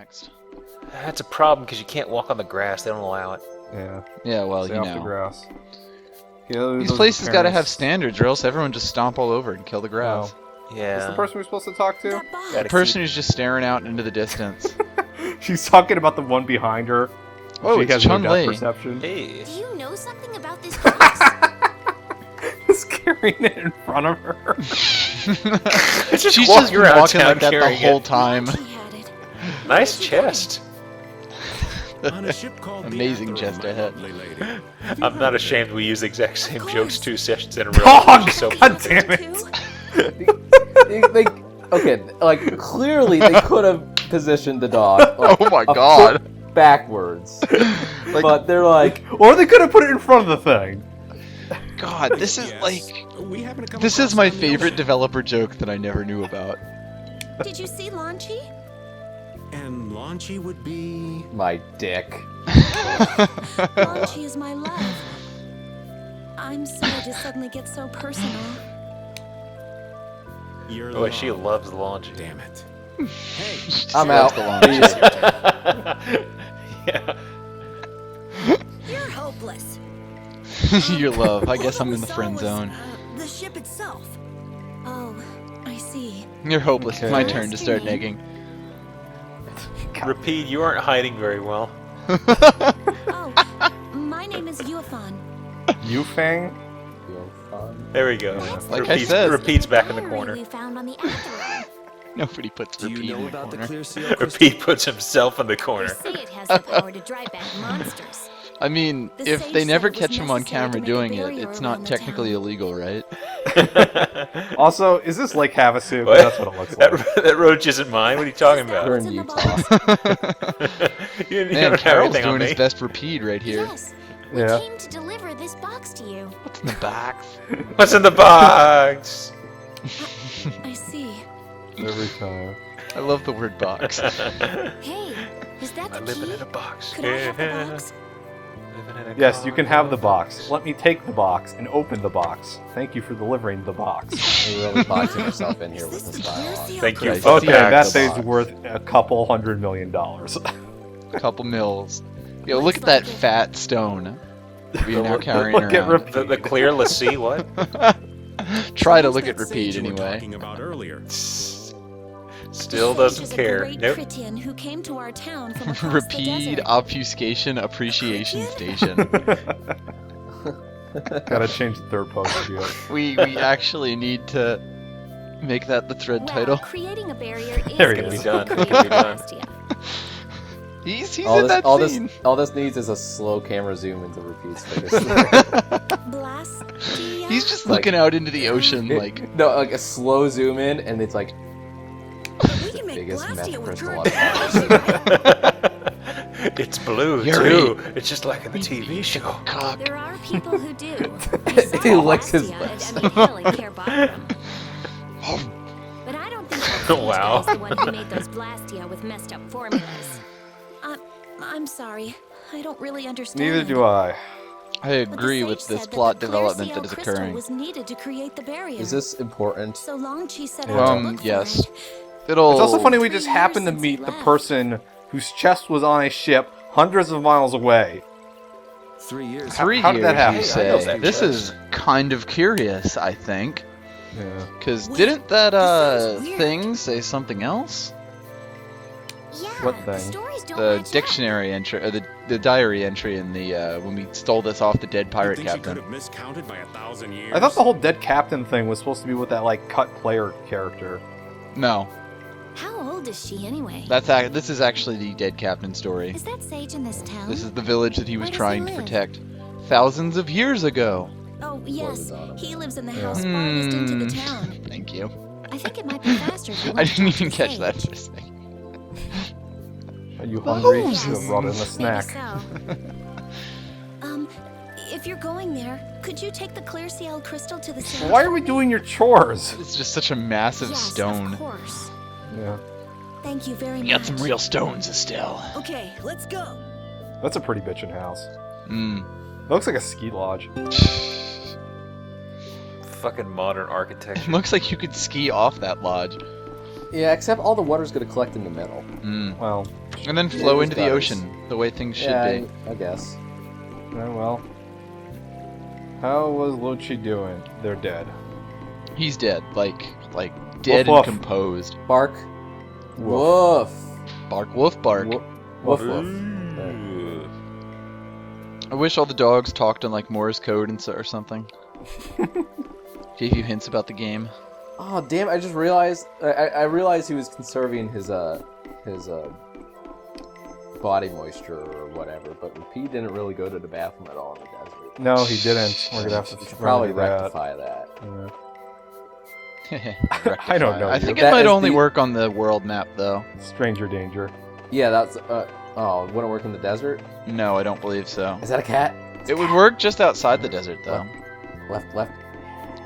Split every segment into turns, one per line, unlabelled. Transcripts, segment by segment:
next.
That's a problem because you can't walk on the grass. They don't allow it.
Yeah.
Yeah, well,
Stay
you
off the
know.
grass. Yeah,
These places gotta have standards, or else everyone just stomp all over it and kill the grass.
Yeah.
What's the person we're supposed to talk to?
That box.
The person who's just staring out into the distance.
She's talking about the one behind her.
Oh,
She
it's
has no
Chun-Li.
depth perception.
Hey.
Do you know something about this box?
Just carrying it in front of her.
She's
walking
just been
around
walking
town
like that the
carrying
whole
it.
time.
She had it.
Nice chest.
On a ship called the
Amazing
Atheron,
chest
my
ahead.
lovely lady. Have you
I'm
heard
not
of
ashamed
it?
we use the exact same
Of
jokes
course.
2 sessions in a row.
Dog!
Which is so
God damn it!
Okay, like clearly they could have positioned the dog like,
Oh my
a
god.
foot backwards,
Like,
but they're like,
Or they could have put it in front of the thing.
God, this is
Yes.
like...
We happen to come
This
across
is my
it on the
favorite
ocean.
developer joke that I never knew about.
Did you see Launchy?
And Launchy would be...
my dick.
Launchy is my love. I'm sorry to suddenly get so personal.
Your
Oh, she
love.
loves launch.
Damn it. Hey,
I'm
Loves
out.
the launch.
Please.
Yeah.
You're hopeless.
Your love. I guess I'm
All
in the
we saw
friend
was,
zone.
The ship itself. Oh, I see.
You're hopeless. It's my
Okay.
turn to start negging.
Repeat, you aren't hiding very well.
Oh, my name is Yuafan.
Yufang?
Feel fun.
There we go.
Like I said.
Repeat's back in the
Diary
corner.
we found on the Atheron.
Nobody puts
do
repeat
you
in
know
the
about the
corner.
clear seal crystal?
Repeat puts himself in the
They
corner.
say it has the power to drive back monsters.
I mean,
The
if
sage
they
said
never
it was
catch him on
necessary to
camera
make a
doing it,
barrier
it's
around
not
the
technically
town.
illegal, right?
Also, is this Lake Havasu?
What?
That's what it looks like.
that roach isn't mine. What are you talking
We're
about?
in
the
Utah.
you
Man,
don't have
Carol's
everything on
doing his
me.
best repeat right here.
Yes, we
Yeah.
came to deliver this box to you.
What's in the box?
What's in the box?
I see.
Every time.
I love the word box.
Hey, is that the
I'm living
key?
in a box.
Could I have the box?
Living in a
Yes, you can have the
cardboard
box. Let me take the box and open the box. Thank you for delivering the box.
You're really boxing yourself in here
Is
with
this
this
the clear
dialogue.
seal
Thank you.
crystal?
Christ.
Okay,
Back
that
the
thing's
box.
worth a couple $100 million.
Couple mils. Yo,
Looks
look at that
like it.
fat stone. You're now
Look-
carrying
look at
around.
The clear lassie, what?
Try to
Who's
look
that
at repeat
sage you were
anyway.
talking about earlier?
Still
The sage
doesn't
is a
care.
great
Nope.
Critian who came to our town from across the
Repeat
desert.
obfuscation appreciation station.
Gotta change the third post to it.
We actually need to make that the thread
Well,
title.
creating a barrier is
There he
easy
is.
Can be done.
to
Can
create
be done.
Celestia.
He's
All
in
this,
that
all
scene.
this, all this needs is a slow camera zoom into repeats face.
Blastia?
He's just
Like-
looking out into the ocean like
No, like a slow zoom in, and it's like
We can make
biggest
Blastia
meth
with
crystal
current
I've
technology, right?
It's blue
Yuri.
too. It's just like in the TV show.
cock.
There are people who do.
He licks his
Blastia
lips.
at Emily Care Bottom. But I don't think that sage
Wow.
guy is the one who made those Blastia with messed up formulas. I'm sorry. I don't really understand.
Neither do I.
I
But the
agree
sage
with this
said that
plot
the clear
development
seal
that is
crystal
occurring.
was needed to create the barrier.
is this important?
So Longchi set out to look for
Yes.
it.
It'll.
It's also funny we
3
just
years
happened to
since he
meet the
left.
person whose chest was on a ship hundreds of miles away.
3 years.
3
how did that
years,
happen?
you
I know
say.
that
This
chest.
is kind of curious, I think.
Yeah.
Because
Wait,
didn't that
this sounds weird.
thing say something else?
Yeah,
What
the
thing?
stories don't
The
match up.
dictionary entry, or the diary entry in the when we stole this off the dead
You
pirate
think she
captain.
could have miscounted by 1,000 years?
I thought the whole dead captain thing was supposed to be with that like cut player character.
No,
How old is she anyway?
this is actually the dead captain story.
Is that sage in this town?
This is the village that he was
Where does he
trying to
live?
protect thousands of years ago.
Oh, yes.
Blood is
He lives in the
Yeah.
house farthest into the town.
Thank you.
I think it might be faster if you
I
went to
didn't
talk
even
to
catch
the
that
sage.
for a second.
Are you hungry?
Yes.
You have brought in a
Maybe
snack.
so. If you're going there, could you take the clear seal crystal to the sage?
Why are
for
we
me?
doing your chores?
It's just such a massive
Yes,
stone.
Of course.
Yeah.
Thank you very
You
much.
got some real stones, Estelle.
Okay, let's go.
That's a pretty bitchin' house.
Mm.
It looks like a ski lodge.
Fucking modern architecture.
Looks like you could ski off that lodge.
Yeah, except all the water's gonna collect in the middle.
Mm.
Well,
And then flow
Yeah,
into the
gutters.
ocean, the way things should
Yeah,
be.
I guess.
Oh, well. How was Luchi doing? They're dead.
He's dead, like dead
Woof, woof.
and composed.
Bark. Woof.
Bark, woof, bark.
Woof. Woof. There.
I wish all the dogs talked in like Morse code and or something. Gave you hints about the game.
Oh damn! I just realized. I realized he was conserving his body moisture or whatever. But P didn't really go to the bathroom at all in the desert.
No, he didn't. We're gonna have to
We should probably
remedy that.
rectify that.
Yeah. I don't know.
I think
That
it might
is
only
the-
work on the world map though.
Stranger danger.
Yeah, that's. Oh, it wouldn't work in the desert.
No, I don't believe so.
Is that a cat?
It would work just outside the desert though.
Left.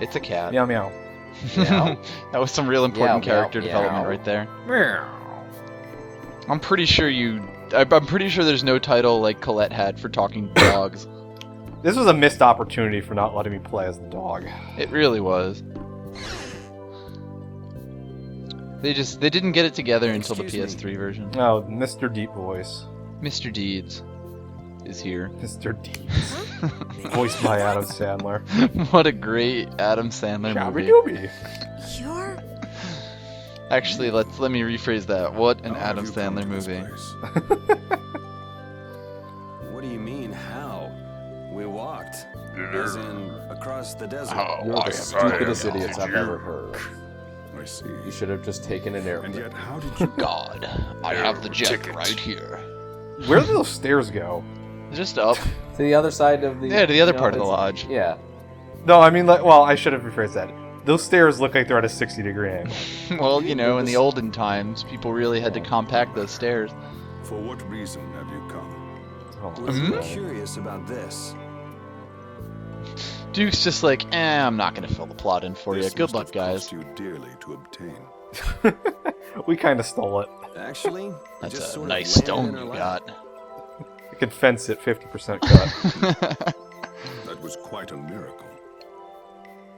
It's a cat.
Meow meow.
Meow.
That was some real important
Meow,
character
meow,
development
meow.
right there.
Meow.
I'm pretty sure I'm pretty sure there's no title like Colette had for talking dogs.
This was a missed opportunity for not letting me play as the dog.
It really was. They didn't get it together until the
Excuse
PS3 version.
Oh, Mr. Deep Voice.
Mr. Deeds is here.
Mr. Deeds. Voiced by Adam Sandler.
What a great Adam Sandler movie.
Shabby-dooby.
You're...
Actually, let me rephrase that. What an
How
Adam
have you come
Sandler
to this
movie.
place? What do you mean, how? We walked. As in, across the desert.
You're the stupidest idiots I've ever heard of.
I see.
You should have just taken an
And
airplane.
yet, how did you...
God, I have the jet
Ticket.
right here.
Where do those stairs go?
Just up.
To the other side of the.
Yeah, to the other
you know,
part of the
it's-
lodge.
Yeah.
No, I mean, like, well, I should have rephrased that. Those stairs look like they're at a 60-degree angle.
Well, you know, in the olden times, people really had to compact those stairs.
For what reason have you come?
Oh,
Was
Mhm.
you curious about this?
Duke's just like, I'm not gonna fill the plot in for you.
This
Good
must
luck,
have
guys.
cost you dearly to obtain.
We kind of stole it.
Actually, it
That's
just
a
sort of
nice
landed
stone
in our
you
lap.
got.
I can fence it 50% cut.
That was quite a miracle.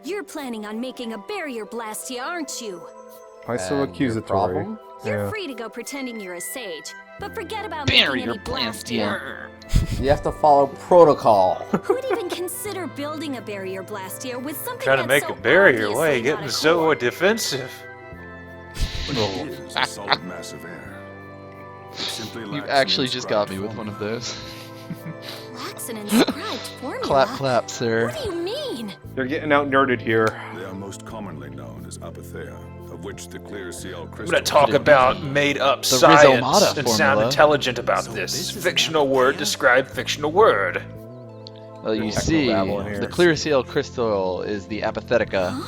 You're planning on making a barrier blast here, aren't you?
Why so
And your
accusatory?
problem?
You're
Yeah.
free to go pretending you're a sage, but forget about
Barrier
making any
blast
blast
here.
here.
You have to follow protocol.
Who'd even consider building a barrier blast here with something
Trying to
that's
make
so
a barrier. Why are
obviously
you getting
not a
so
core?
defensive?
But it is a solid mass of air. It simply
You
lacks an
actually just got me
inscribed
with one of
formula.
those.
Lacks an inscribed formula.
Clap, clap, sir.
What do you mean?
They're getting out nerded here.
They are most commonly known as apatheia, of which the clear CL
I'm
crystal...
gonna talk about made-up
The
science
Rhizomata
and sound
formula.
intelligent about
So
this.
this is
Fictional
an
word
apatheia?
describe fictional word.
Well, you
Techno
see,
babble in here.
the clear seal crystal is the apathetica.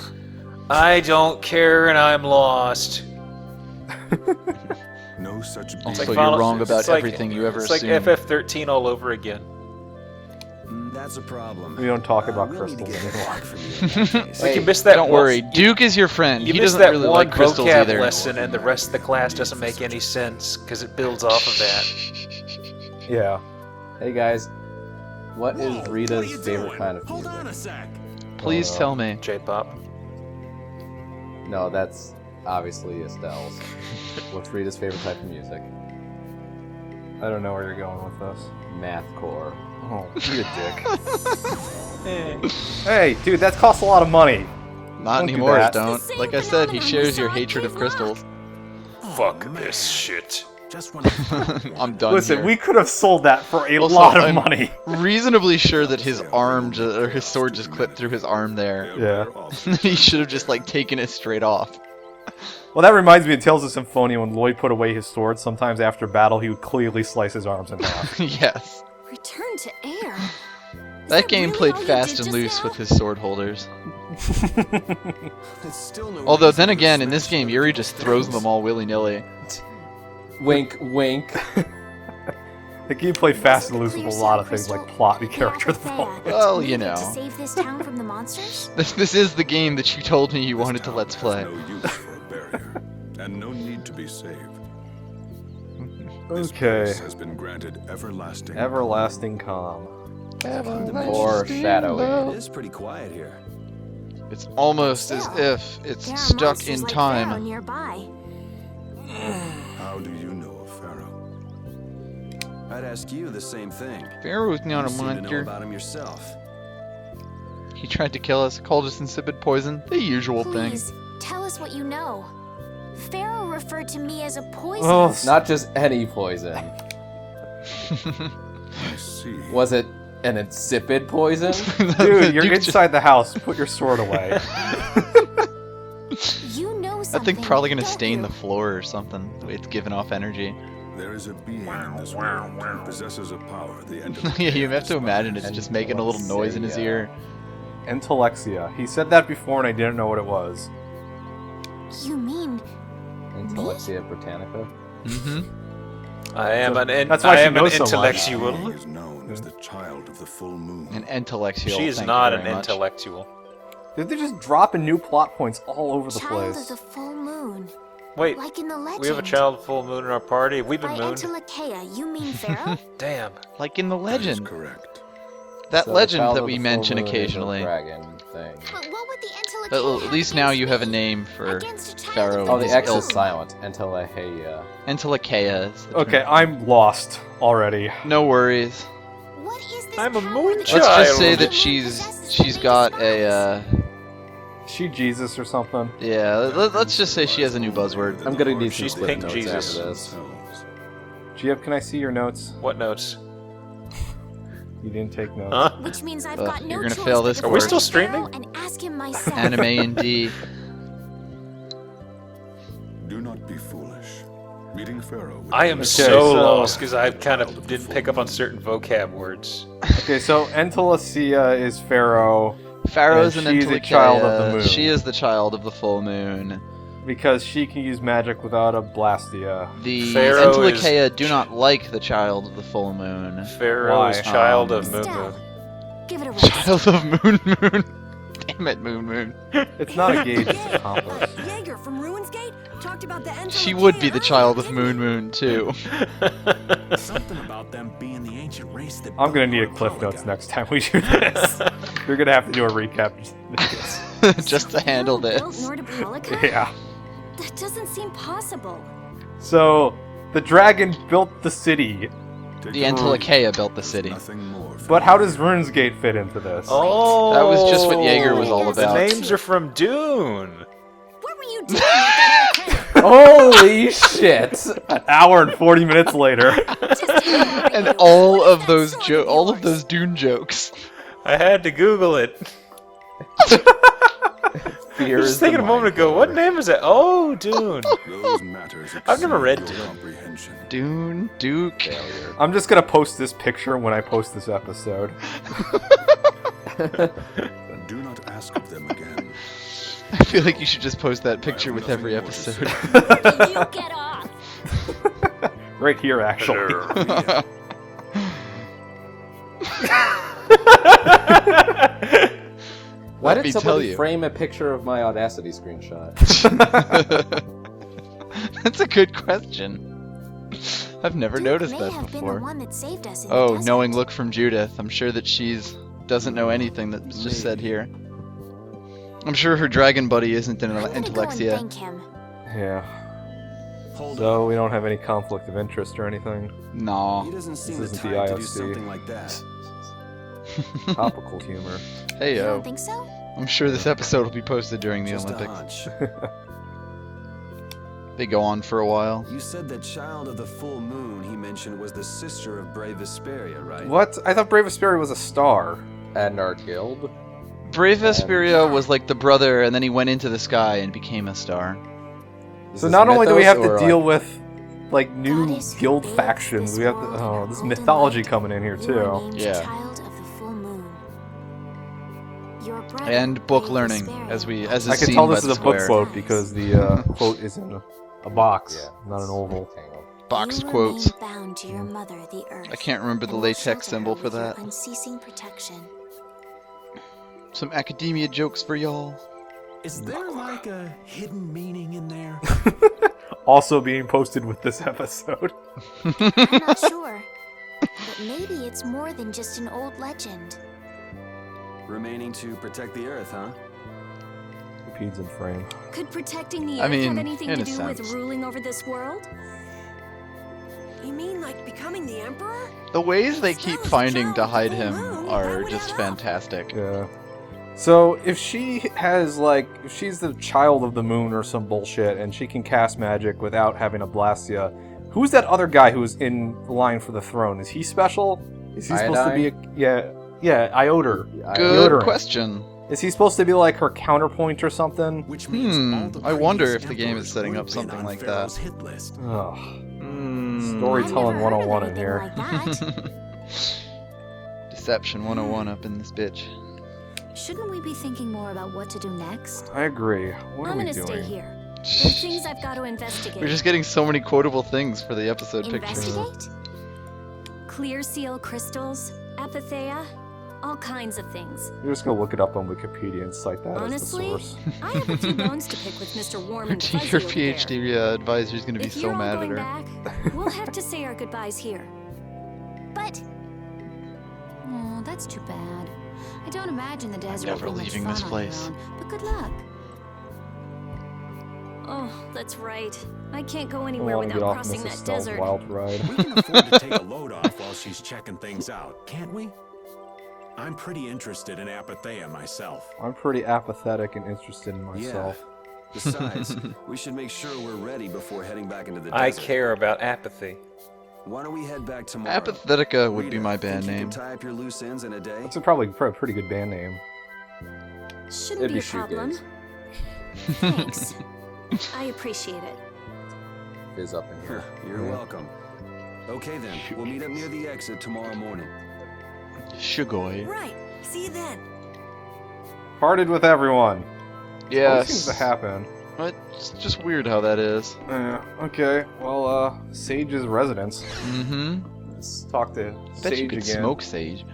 I don't care and I'm lost.
No such being.
Also,
like
you're
Final-
wrong about
it's like-
everything you ever
It's like
assumed.
FF13 all over again.
That's a problem.
We don't talk about
we'll need to
crystals
get a
anymore.
lock from you in that case.
Like
Hey,
you missed that
Don't
one-
worry, Duke is your friend.
You
He
missed
doesn't
that
really
one
like crystals
vocab
either.
lesson, and the rest of the class doesn't make any sense because it builds off of that.
Yeah.
Hey guys, what
Whoa,
is
what are
Rita's
you
favorite
doing?
kind of
Hold
music?
on a sec.
Please tell me.
J-pop.
No, that's obviously Estelle's. What's Rita's favorite type of music?
I don't know where you're going with this.
Mathcore.
Oh, you dick. Hey, dude, that costs a lot of money.
Not
Don't do
anymore,
that.
don't.
It's the same
Like I said, he
phenomenon we
shares your
saw at
hatred of
Cave Rock.
crystals.
Fuck
man.
this shit.
Just when I thought
I'm done
Listen,
here.
we could have sold that for a
Also,
lot of
I'm-
money.
Reasonably sure that his arm, or his sword just clipped through his arm there.
Yeah.
He should have just like taken it straight off.
Well, that reminds me of Tales of Symphonia when Lloyd put away his sword. Sometimes after battle, he would clearly slice his arms in half.
Yes.
Return to air. Is
That game
really
played
all you
fast
did
and
just
loose
now?
with his sword holders.
It's still no
Although
reason
then
to
again, in this
smash
game,
the
Yuri just throws them all willy-nilly.
Wink, wink.
The game played fast and loose with a lot of things like plot and character development.
Well, you know.
To save this town from the monsters?
This is the game that you told me you wanted to
This
let's
town
play.
has no use for a barrier, and no need to be saved. This
Okay.
place has been granted everlasting.
Everlasting calm.
Foreshadowing.
It is pretty quiet here.
It's almost as
Still,
if it's
There are
stuck
monsters
in
like Pharaoh
time.
nearby.
How do you know of Pharaoh? I'd ask you the same thing.
Pharaoh's not
You
a
seem to know
monster.
about him yourself.
He tried to kill us, called us insipid poison. The usual thing.
Please, tell us what you know. Pharaoh referred to me as a poison.
Oh,
Not just any poison.
I see.
Was it an insipid poison?
dude, you're
Duke
inside the house. Put your sword away.
You know
That
something.
thing probably gonna
don't
stain
you?
the floor or something. The way it's giving off energy.
There is a being in this world who possesses a power the end of
Yeah, you have to imagine it's just making a little noise in his ear.
Intellexia. He said that before and I didn't know what it was.
You mean
Intellexia Britannica?
Mm-hmm.
I am
That's why
I
she
am an
knows so much.
intellectual.
being is known as the child of the full moon.
An intellectual.
She is
thank
not
you
an
very much.
intellectual.
Dude, they're just dropping new plot points all over the
child
place.
of the full moon?
Wait,
Like in the legend.
we have a child full moon in our party. We've been
By
mooned.
Entelechea, you mean Pharaoh?
Damn.
Like in the
That is
legend.
correct.
That
So the
legend
child
that
of
we
the full
mention
moon is a
occasionally.
dragon thing.
But what would the Entelechea
But at least now you have a name for
against a child
Pharaoh.
of
Oh, the
His
X
ilk.
is silent. Entelechea.
Entelechea is the
Okay,
term.
I'm lost already.
No worries.
What is this
I'm a
power
moon
that
child.
Let's just say
Child.
that she's got a
She Jesus or something.
yeah. Let's just say she has a new buzzword.
I'm gonna need some
She's
clip
pink
notes
Jesus.
after this.
Giab, can I see your notes?
What notes?
You didn't take notes.
Huh?
Which means I've
Ugh,
got no
you're gonna
choice
fail
but
this
to
Are we
go
still
to
streaming?
Pharaoh and ask him myself.
Anime and D.
Do not be foolish. Meeting Pharaoh. would
I
be
am
a
so
so-
lost because I kind of didn't pick up on certain vocab words.
Okay, so Entelechea is Pharaoh
Pharaoh's
And
an
she's a
Entelechea.
child of the moon.
She is the child of the full moon.
because she can use magic without a Blastia.
The
Pharaoh
Entelechea do not like the child of the full moon.
Pharaoh
Why?
is child
Um,
of Moon
Estelle,
Moon.
give it a rest.
Child of Moon. Damn it, Moon.
It's not a gauge, it's a compass.
Jaeger from Ruinsgate talked about the
She would be the child of Moon too.
Something about them being the ancient race that
I'm gonna
built
need a
our
cliff
power
notes
gap.
next time we do this. You're gonna have to do a recap.
Just to handle
Built
this.
Nordopolica?
Yeah.
That doesn't seem possible.
So, the dragon built the city,
The Entelechea built the city.
Nothing more.
but how does RuneSgate fit into this?
Oh,
That was just what Jaeger was all
The
about.
names are from Dune.
What were you doing at that old
Holy shit!
An hour and 40 minutes later.
And all of those Dune jokes.
I had to Google it. I
Fear
was
is
just thinking
the
a moment
mind
ago, what
killer.
name is it? Oh, Dune.
Those matters
I've never read
exceed
Dune.
your comprehension.
Dune, Duke.
Failure.
I'm just gonna post this picture when I post this episode.
Do not ask of them again.
I feel like you should just post that picture with every episode.
Can you get off?
Right here, actually.
Why
Let me
did
tell
somebody
you.
frame a picture of my Audacity screenshot?
That's a good question. I've never
Duke
noticed
may
that
have been the
before.
one that saved us in the
Oh,
desert.
knowing look from Judith. I'm sure that she's doesn't know anything that's just said here. I'm sure her dragon buddy isn't an
I'm gonna go and
Intellectia.
thank him.
Yeah.
Hold
So we don't have any conflict of interest or anything.
He
Nah.
doesn't seem the
isn't the
type to do
IOC.
something like that.
Topical humor.
Hey
You
yo.
don't think so?
I'm sure this episode will be posted during the
Just a
Olympics.
hunch.
They go on for a while.
You said that child of the full moon he mentioned was the sister of brave Vesperia, right?
What? I thought Brave Vesperia was a star.
And our guild?
Brave Vesperia was like the brother, and then he went into the sky and became a star.
Is
So
this
not only do we
mythos
have to
or,
deal
like,
with like new
Goddess who
guild
bathed
factions,
this
we have to.
world in
Oh,
her
this
golden
mythology
light.
coming in here
You are
too.
named
Yeah.
Child of the full moon. Your brother,
And book
Brave
learning,
Vesperia,
as is
I can
seen
tell
by
this
the
is a book
square.
quote because the quote is in a box,
Yeah,
not an
it's
oval.
rectangle.
Boxed
you
quotes.
remain bound to your mother, the earth.
I can't remember the
and will
latex
shelter
symbol
her
for
with your
that.
Unceasing protection.
Some academia jokes for y'all.
Is there like a hidden meaning in there?
Also being posted with this episode.
I'm not sure, but maybe it's more than just an old legend.
Remaining to protect the Earth, huh?
Peds in frame.
Could protecting the
I
Earth
mean,
have anything
in
to
a
do with
sense.
ruling over this world? You mean like becoming the emperor?
The ways they keep finding to hide him are just fantastic.
Yeah. So if she has if she's the child of the moon or some bullshit, and she can cast magic without having a Blastia, who's that other guy who's in line for the throne? Is he special? Is he supposed to be Ioder?
Good question.
Is he supposed to be like her counterpoint or something?
Which means all the
I wonder
previous
if the game is
emperors
setting
would
up
have been
something
on
like
Pharaoh's
that.
hit list.
Ugh.
I've
Storytelling
never heard
101
of
in
anything
here.
like that.
Deception 101 up in this bitch.
Shouldn't we be thinking more about what to do next?
I agree. What
I'm
are we
gonna stay
doing?
here. There are things I've got to investigate.
We're just getting so many quotable things for the episode pictures.
Investigate? Clear seal crystals, apatheia, all kinds of things.
You're just gonna look it up on Wikipedia and cite that
Honestly,
as the source.
I have a few bones to pick with Mr. Warm and Fuzzy
Your
over
PhD advisor is going to be
If
so
you're all
mad at
going
her.
back, we'll have to say our goodbyes here. But oh, that's too bad. I don't imagine the desert
never
will be much
leaving
fun
this
on
place.
your own, but good luck. Oh, that's right. I can't go
I
anywhere
want to
without
get off
crossing
Mrs.
that
Stell's
desert.
wild ride.
We can afford to take a load off while she's checking things out, can't we? I'm pretty interested in Apatheia myself.
I'm pretty apathetic and interested in myself.
Besides, we should make sure we're ready before heading back into the
I
desert.
care about apathy.
Why don't we head back tomorrow?
Apathetica would be
Rita,
my band
think you
name.
can tie up your loose ends in a day?
That's probably a pretty good band name.
Shouldn't
It'd
be
be
a problem.
shoegaze.
Thanks. I appreciate it.
Fizz up in here.
You're welcome. Okay then, we'll meet up near the exit tomorrow morning.
Shugoi.
Right. See you then.
Parted with everyone.
Yes.
Seems to happen.
It's just weird how that is.
Okay. Well, Sage's residence.
Mm-hmm.
Let's talk to
Bet
Sage
you could
again.
smoke Sage.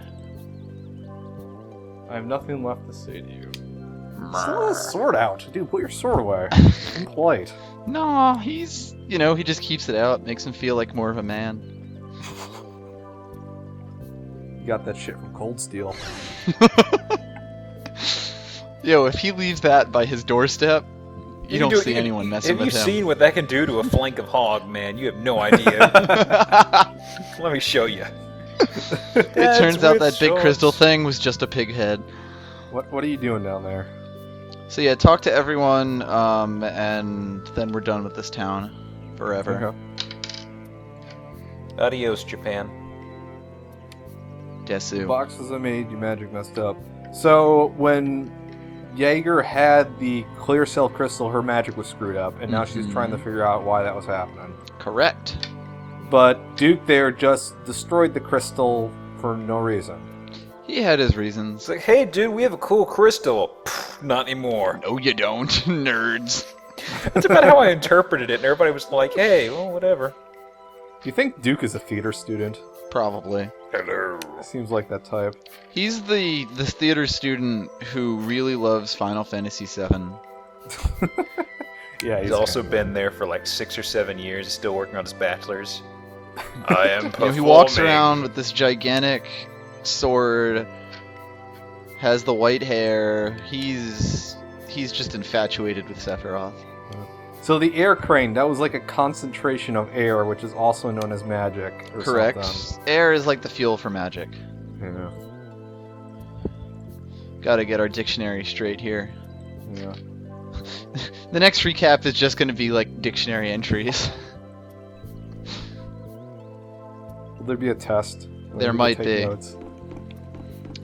I have nothing left to say to you. Still has a sword out. Dude, put your sword away. I'm polite.
No, he's, he just keeps it out. Makes him feel like more of a man.
You got that shit from Cold Steel.
Yo, if he leaves that by his doorstep, you don't see anyone messing
Have
with
you
him.
seen what that can do to a flank of hog, man? You have no idea. Let me show you.
It turns out that big crystal thing was just a pig head.
What are you doing down there?
So yeah, talk to everyone, and then we're done with this town forever.
Okay.
Adios, Japan.
Desu.
Boxes I made, you magic messed up. So when Jaeger had the clear cell crystal, her magic was screwed up, and now she's trying to figure out why that was happening.
Correct.
But Duke there just destroyed the crystal for no reason.
He had his reasons.
It's like, hey, dude, we have a cool crystal. Pfft, not anymore.
No, you don't, nerds.
That's about how I interpreted it, and everybody was like, hey, well, whatever.
Do you think Duke is a theater student?
Probably.
Hello.
Seems like that type.
He's the theater student who really loves Final Fantasy VII.
Yeah,
He's also been there for like 6 or 7 years, still working on his bachelor's. I am performing.
He walks around with this gigantic sword, has the white hair. He's just infatuated with Sephiroth.
So the air crane, that was like a concentration of air, which is also known as magic. Or
Correct.
something.
Air is like the fuel for magic.
Yeah.
Gotta get our dictionary straight here.
Yeah.
The next recap is just gonna be like dictionary entries.
Will there be a test?
There
We
might
can take
be.
notes.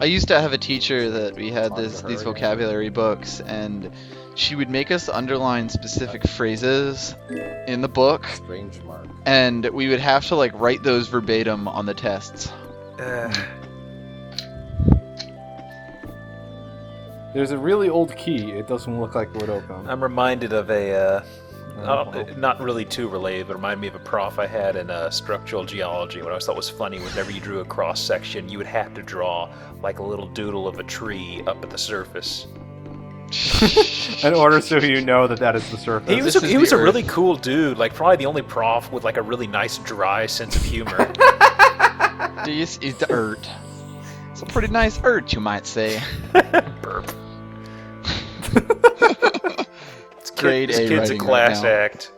I used to have a teacher that we had
Talk to
these
her
these
again.
vocabulary books, and she would make us underline specific phrases in the book,
Strange mark.
and we would have to like write those verbatim on the tests.
There's a really old key. It doesn't look like it would open.
I'm reminded of not really too related, but reminded me of a prof I had in structural geology. What I always thought was funny, whenever you drew a cross section, you would have to draw like a little doodle of a tree up at the surface.
In order so you know that is the surface.
He was
This is
he was
the
a
Earth.
really cool dude, like probably the only prof with like a really nice dry sense of humor.
This is the Earth. It's a pretty nice Earth, you might say.
Burp.
Grade
This
A
kid's a
writing
class
right now.
act.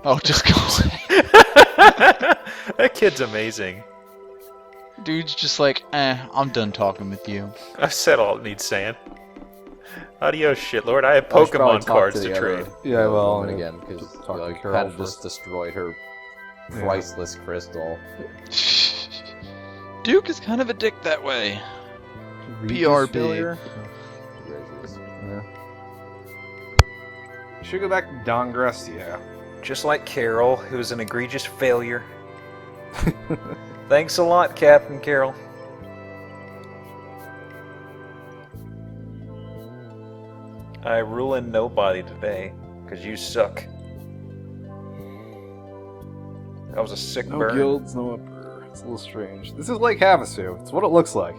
Oh, just go away.
That kid's amazing.
Dude's just like, I'm done talking with you.
I've said all it needs saying. Adios, shitlord. I have
I should probably
Pokemon
talk
cards
to
to
the
trade.
other
Yeah, well,
woman
I
again, because
talk to
you
Carol
kind of
first.
just destroyed her
Yeah.
priceless crystal.
Duke is kind of a dick that way.
Regis
BRB.
failure?
Regis.
Yeah. Should go back to Dongrestia.
Just like Carol, who was an egregious failure. Thanks a lot, Captain Carol. I ruin nobody today, because you suck. That was a sick
No
burn.
guilds, no upper. It's a little strange. This is Lake Havasu. It's what it looks like.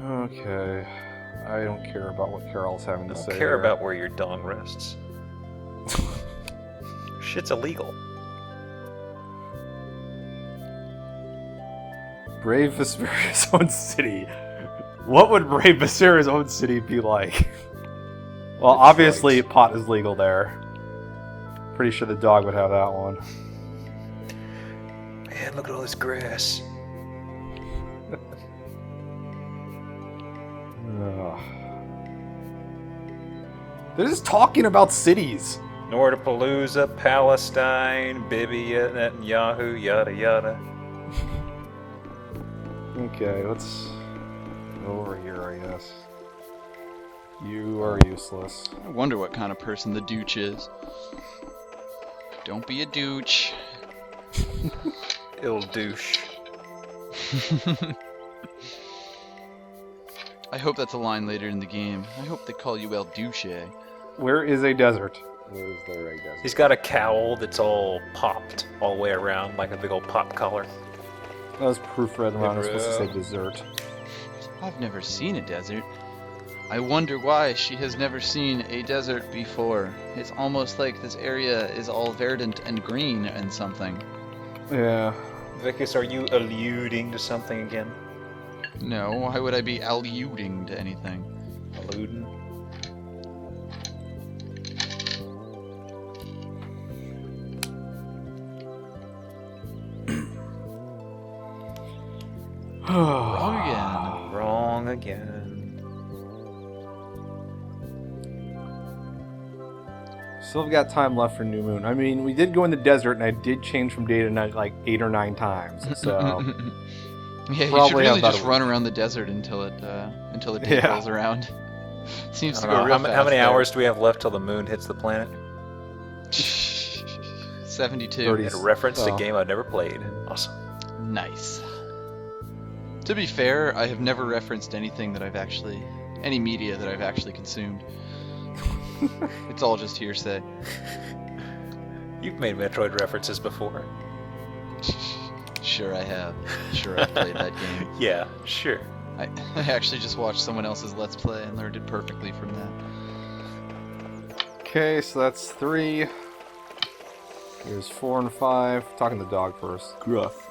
Okay. I don't care about what Carol's having to
I don't
say.
care
here.
about where your dong rests. Shit's illegal.
Brave Vesperia's own city. What would Brave Vesperia's own city be like? Well,
Detroit.
obviously pot is legal there. Pretty sure the dog would have that one.
Man, look at all this grass.
Ugh. They're just talking about cities.
Nordapalooza, Palestine, Bibi, Netanyahu, yada yada.
Okay, let's go over here, I guess. You are useless.
I wonder what kind of person the douche is. Don't be a douche.
Ill douche.
I hope that's a line later in the game. I hope they call you El Douche.
Where is a desert?
Where's the right desert?
He's got a cowl that's all popped all the way around, like a big old pop collar.
That was proofread wrong. I was supposed to say dessert.
I've never seen a desert. I wonder why she has never seen a desert before. It's almost like this area is all verdant and green and something.
Yeah.
Vicus, are you alluding to something again?
No, why would I be alluding to anything?
Alluding?
Wrong again.
Wrong again.
Still got time left for New Moon. I mean, we did go in the desert, and I did change from day to night like 8 or 9 times. So
Yeah, you
Probably
should really
have about
just
a
run around the desert until the day
Yeah.
rolls around. Seems
I
to
don't
go
know,
real
how
fast.
many
there.
hours do we have left till the moon hits the planet?
72.
30.
It referenced a
Oh.
game I've never played. Awesome.
Nice. To be fair, I have never referenced anything that any media that I've actually consumed. It's all just hearsay.
You've made Metroid references before.
Sure I have. Sure I've played that game.
Yeah, sure.
I actually just watched someone else's Let's Play and learned it perfectly from that.
okay, so that's 3. Here's 4 and 5. Talking to the dog first.
Gruff.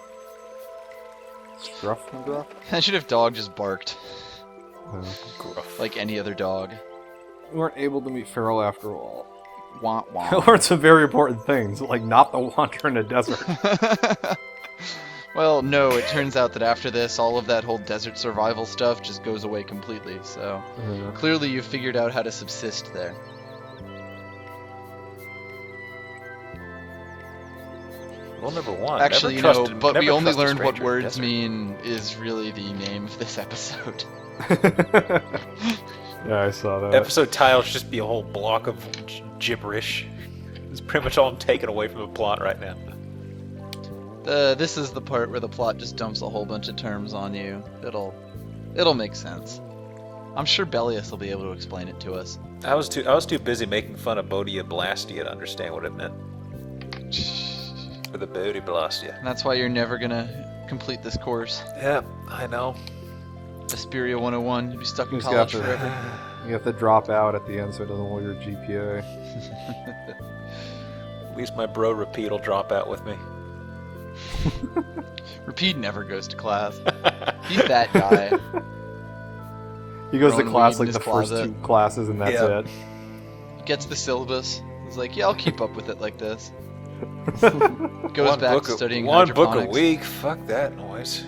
Scruff and gruff.
Imagine if dog just barked
Gruff.
like any other dog.
We weren't able to meet Farrell after all.
Wah
I
wah.
learned some very important things, like not the wander in the desert.
Well, no, it turns out that after this, all of that whole desert survival stuff just goes away completely, so clearly you've figured out how to subsist there.
Rule number 1.
Actually,
never trust
but we
never
only
trust a
learned what
stranger in
words
desert.
mean is really the name of this episode.
Yeah, I saw that.
Episode title should just be a whole block of gibberish. It's pretty much all I'm taking away from the plot right now.
This is the part where the plot just dumps a whole bunch of terms on you. It'll make sense. I'm sure Bellius will be able to explain it to us.
I was too busy making fun of Bodia Blastia to understand what it meant. For the Bodia Blastia.
And that's why you're never gonna complete this course.
Yeah, I know.
Vesperia 101, you'll be stuck in
You just
college
got to-
forever.
You have to drop out at the end so it doesn't lower your GPA.
At least my bro Repeat will drop out with me.
Repeat never goes to class. He's that guy.
He goes to
Throwing
class
weed in
like the
his
first
closet.
2 classes, and that's
Yeah.
it.
Gets the syllabus. He's like, yeah, I'll keep up with it like this. Goes
One
back
book
to studying
one book a
hydroponics.
week. Fuck that noise.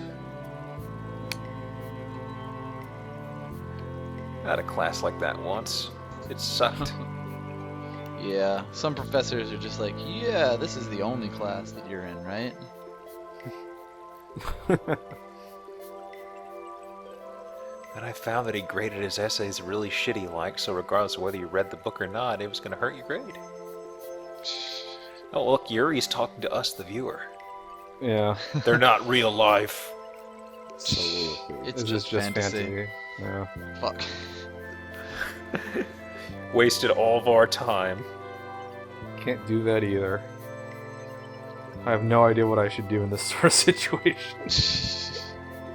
I had a class like that once. It sucked.
Yeah, some professors are just like, yeah, this is the only class that you're in, right?
And I found that he graded his essays really shitty like, so regardless of whether you read the book or not, it was going to hurt your grade. Oh, look, Yuri's talking to us, the viewer.
Yeah.
They're not real life.
Soliloquy.
It's
It's
just fantasy.
Yeah.
Fuck.
Wasted all of our time.
Can't do that either. I have no idea what I should do in this sort of situation.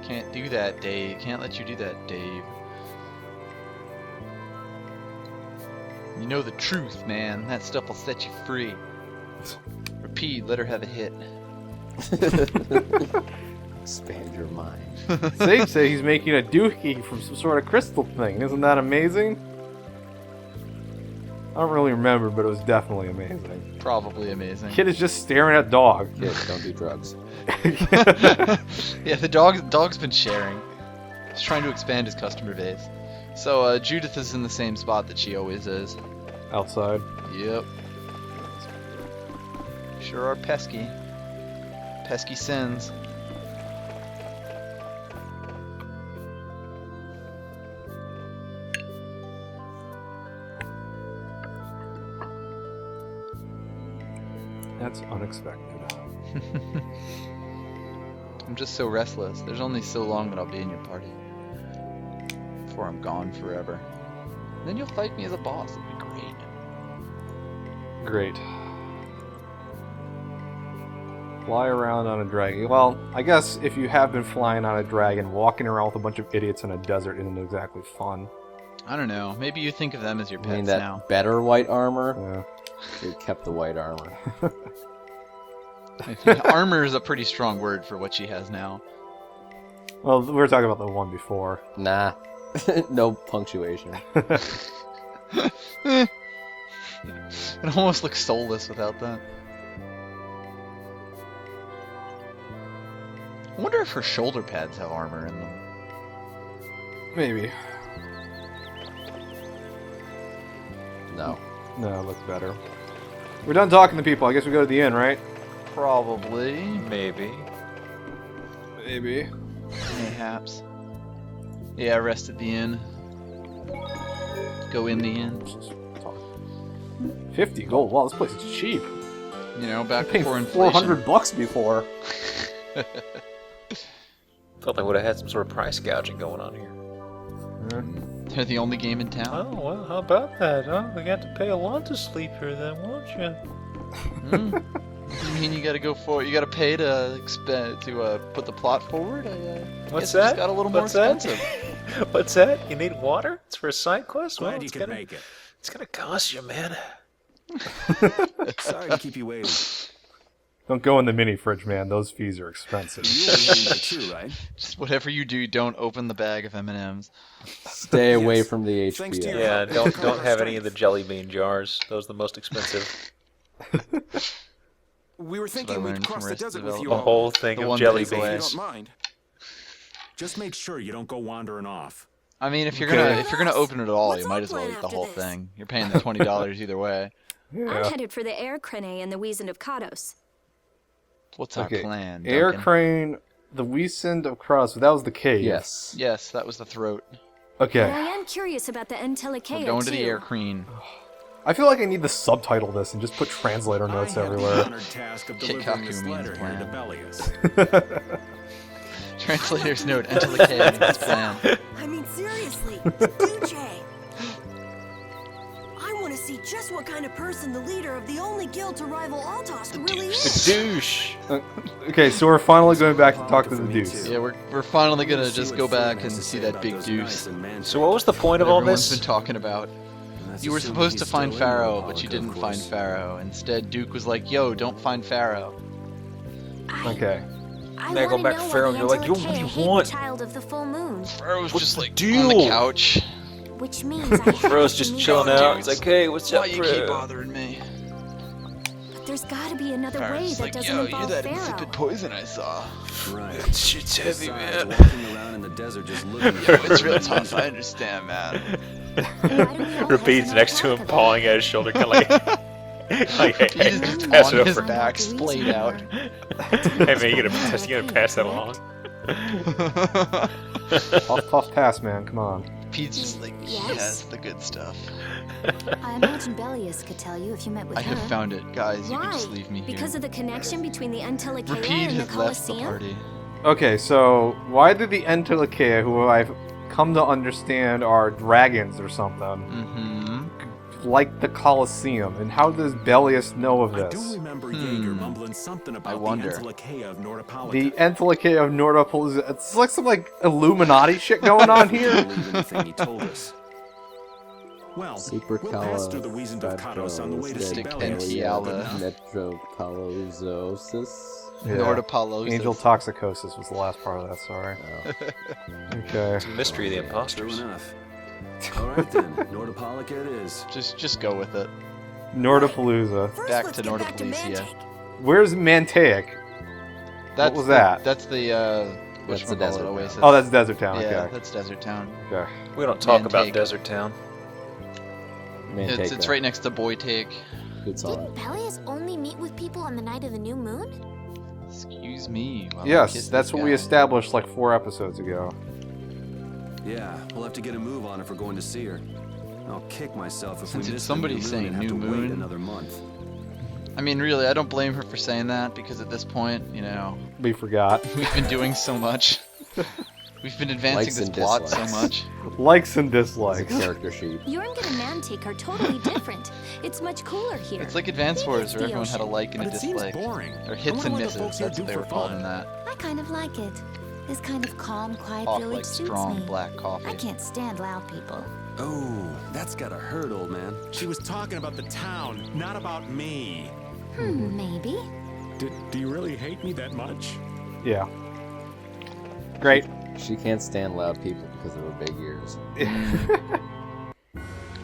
Can't do that, Dave. Can't let you do that, Dave. You know the truth, man. That stuff will set you free. Repeat, let her have a hit.
Expand your mind.
Sage said he's making a doohickey from some sort of crystal thing. Isn't that amazing? I don't really remember, but it was definitely amazing.
Probably amazing.
Kid is just staring at dog.
Kids, don't do drugs.
Yeah, the dog's been sharing. He's trying to expand his customer base. So Judith is in the same spot that she always is.
Outside.
Yep. Sure are pesky. Pesky sins.
That's unexpected.
I'm just so restless. There's only so long that I'll be in your party. Before I'm gone forever. And then you'll fight me as a boss. It'll be great.
Great. Fly around on a dragon. Well, I guess if you have been flying on a dragon, walking around with a bunch of idiots in a desert isn't exactly fun.
I don't know. Maybe you think of them as your
I mean,
pets
that
now.
better white armor?
Yeah.
They kept the white armor.
Armor is a pretty strong word for what she has now.
Well, we were talking about the one before.
Nah. No punctuation.
It almost looks soulless without that. I wonder if her shoulder pads have armor in them.
Maybe.
No.
No, look better. We're done talking to people. I guess we go to the inn, right?
Probably.
Maybe.
Maybe.
Mayhaps. Yeah, rest at the inn. Go in the inn.
50 gold. Wow, this place is cheap.
You know, back
I paid
before inflation.
$400 before.
Thought they would have had some sort of price gouging going on here.
They're the only game in town.
Oh, well, how about that, huh? We got to pay a lot to sleep here then, won't you?
You mean you gotta pay to put the plot forward?
What's
guess it just
that?
got a little
What's
more
that?
expensive.
What's that? You need water? It's for a side quest?
Glad
Well,
you
it's
could
gonna,
make it.
it's gonna cost you, man.
Sorry to keep you waiting.
Don't go in the mini fridge, man. Those fees are expensive.
You were heading to two, right?
Just whatever you do, don't open the bag of M&Ms.
Stay away
Yes.
from the
Thanks to
HBO.
your
Yeah,
help.
don't have any of the jelly bean jars. Those are the most expensive.
We were
what I
thinking we'd
learned
cross
from
the
Arrested
desert with you
A
all.
whole thing
The
of
one
jelly
that is away.
If you
beans.
don't mind. Just make sure you don't go wandering off.
I mean, if you're
Okay.
gonna open it at all,
What's
you might
our
as well
plan
eat the
after
whole
this?
thing. You're paying the $20 either way.
I'm
Yeah.
headed for the air crane and the Wiesent of Kados.
What's our
Okay.
plan?
Air
Duncan?
crane, the Wiesent of Cross. That was the cave.
Yes.
Yes, that was the throat.
But I
Okay.
am curious about the Entelecea
We're going to the
too.
air crane.
I feel like I need to subtitle this and just put translator notes
I had the
everywhere.
honored task of
Kikaku
delivering this
means
letter here
plan.
to Bellius.
Translator's note: Entelecea means plan.
I mean, seriously, DJ. I want to see just what kind of person the leader of the only guild to rival Altost really is.
Douche!
Okay, so we're finally going back to talk to the Deuce.
Yeah, we're finally gonna
See
just
what
go
Freeman
back
has
and
to
see
say
that
about
big
those
deuce.
nice and man
So what was the point of all
Everyone's
this?
been talking about.
That's
You were
assuming
supposed to
he's
find
still in
Pharaoh,
Mohawk,
but you
of
didn't find
course.
Pharaoh. Instead, Duke was like, "Yo, don't find Pharaoh."
Okay.
I
Now I go
wanna
back to
know why
Pharaoh
the
and you're like, yo, what do
Antilochea
you
hate the
want?
child of the full moon.
Pharaoh's
What's
just
the
like on
deal?
the couch.
Which means I have
Pharaoh's
to
just
meet
chilling
with
out.
her.
He's like, hey, what's
Why
up,
you keep
bro?
bothering me?
But there's gotta be another way
Pharaoh's
that
like,
doesn't
yo, you're
involve
that
Pharaoh.
insipid poison I saw.
Right.
That shit's heavy,
Besides,
man.
walking around in the desert just looking at it
It's real
isn't
tough,
easy.
I understand, man.
Why don't we all
Repeats
head to
next to him,
North
pawing at his shoulder, kind of like, like, hey,
He is just
pass it
on his
over.
back, splayed out.
Hey man, you gonna pass that along?
Puff pass, man. Come on.
Pete's just like, he
Yes?
has the good stuff.
I imagine Belius could tell you if you met with
I
her.
have found it. Guys, you
Why?
can just leave me here.
Because of the connection between the Antilochea
Repeat
and the
has left the
Colosseum?
party.
Okay, so why did the Entelekea, who I've come to understand are dragons or something,
Mm-hmm.
like the Colosseum, and how does Belius know of
I do
this?
remember Jaeger mumbling something about
wonder.
the Antilochea of Nordopolica.
The Entelekea of Nordopoliza. It's like some like Illuminati shit going on here.
Believe anything he told us.
Well,
Super
we'll pass through the Wiesent of Kados on the way to see
Stick
Belius.
Antiala.
Metrocolososis.
Yeah.
Nordapalosis.
Angel toxicosis was the last part of that. Sorry. Okay.
It's a mystery of the
True
imposters.
enough. All right then, Nordopolica it is.
Just go with it.
Nordapalooza.
First,
Back
let's
to
get back to
Nordapalooza.
Mantic.
Where's Mantaic?
That's
was
the-
that?
That's the
That's the
whatchamacallit,
desert
Oasis.
town.
Oh, that's Desert Town.
yeah,
Okay.
that's Desert Town.
Okay.
We don't talk
Man
about
take.
Desert Town.
It's right next to Boy Take.
Good song.
Didn't Belius only meet with people on the night of the new moon?
Excuse me. while I
Yes,
kiss
that's
this
what we
guy.
established like 4 episodes ago.
Yeah, we'll have to get a move on if we're going to see her. I'll kick myself if
Since
we
it's
miss
somebody
the new moon
saying
and have
new
to
moon.
wait another month.
I mean, really, I don't blame her for saying that because at this point, you know,
We forgot.
we've been doing so much. We've been advancing
Likes
this
and
plot so
dislikes.
much.
Likes and
It's a
dislikes.
character sheet.
Yorngate and Mantic are totally different. It's much cooler here.
It's like Advance
Maybe
Wars
it's
where
the
everyone had a
ocean.
like and
But
a
it seems
dislike.
boring.
Or
I
hits
wonder
and
what the
misses,
folks here
that's
do
what they
for
were called
fun.
in that.
I kind of like it. This kind of calm, quiet
Off
village
like
suits
strong
me.
black coffee.
I can't stand loud people.
Oh, that's gotta hurt, old man.
She was talking about the town, not about me.
Maybe.
Do you really hate me that much?
Yeah. Great.
She can't stand loud people because of her big ears.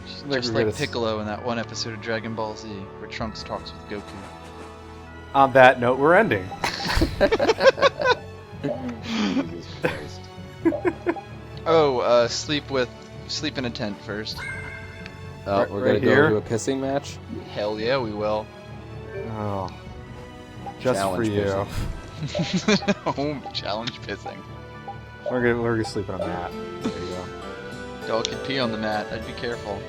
She's
Like
just
we're
like
gonna
Piccolo in that one episode of Dragon Ball Z where Trunks talks with Goku.
On that note, we're ending.
Jesus Christ.
Oh, sleep in a tent first.
Oh,
Right-
we're
right
gonna
here?
go to a pissing match?
Hell yeah, we will.
Oh. Just
Challenge
for you.
pissing.
Home challenge pissing.
We're gonna sleep on a mat. There you go.
Y'all can pee on the mat. I'd be careful.